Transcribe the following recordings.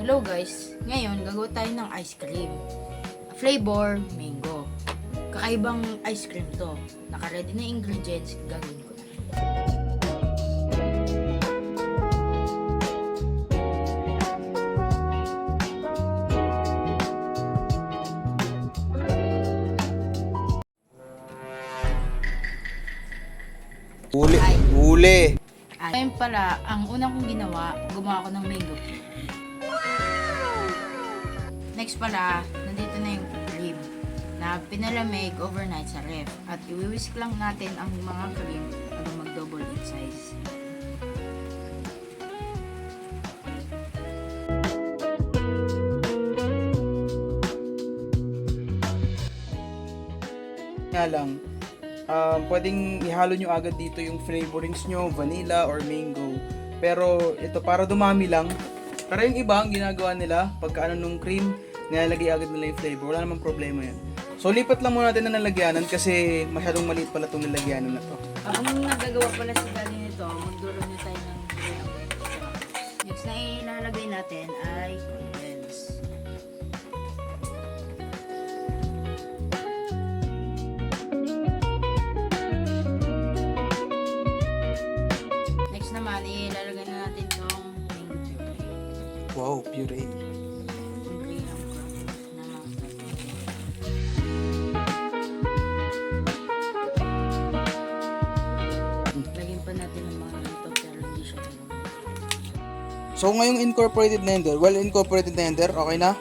Hello guys, ngayon gagawa tayo ng ice cream. Flavor, mango. Kakaibang ice cream to. Naka-ready na ingredients, gagawin ko na. Huli. Ngayon pala, ang unang kong ginawa, gumawa ko ng mango cream. Next pala, nandito na yung cream na pinalamig overnight sa ref. At iwi-whisk lang natin ang mga cream hanggang mag-double in size. Nga lang, pwedeng ihalo nyo agad dito yung flavorings nyo, vanilla or mango. Pero ito, para dumami lang. Pero yung iba, ang ginagawa nila, pagka nung cream, nilalagay agad nila yung flavor. Wala namang problema yan. So, lipat lang muna natin na nalagyanan kasi masyadong maliit pala itong nilagyanan na to. Habang nagagawa pala si Dali nito, magduro na tayo ng cream. Next na ilalagay natin ay condense. Next naman, ilalagay na natin itong mango puree. Wow, puree. Puree lang ko na lagyan pa natin ng mga ito pero hindi siya ganun. So, ngayong incorporated na yan, well incorporated na yan, okay na?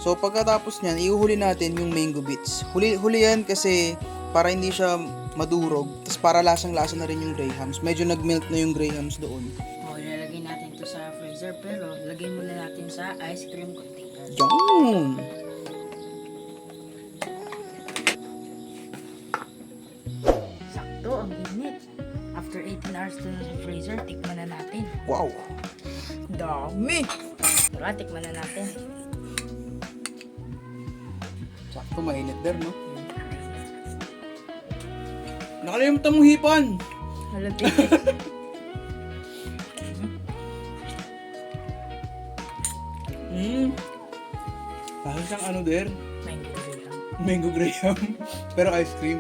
So, pagkatapos niyan, iuhuli natin yung mango bits. Huli yan kasi para hindi siya madurog. Tapos para lasang-lasa na rin yung grahams. Medyo nag-melt na yung grahams doon. O, ilalagay natin ito sa freezer pero lagay muna natin sa ice cream container. Yum! Sakto, ang init. After 18 hours to sa freezer, tikman na natin. Wow! Dami! Tara, tikman na natin. Sakto, mainit der, no? Nakalimutan mong hipan! Halapit. Parang siyang ano der? Mango graham. Mango graham. Pero ice cream.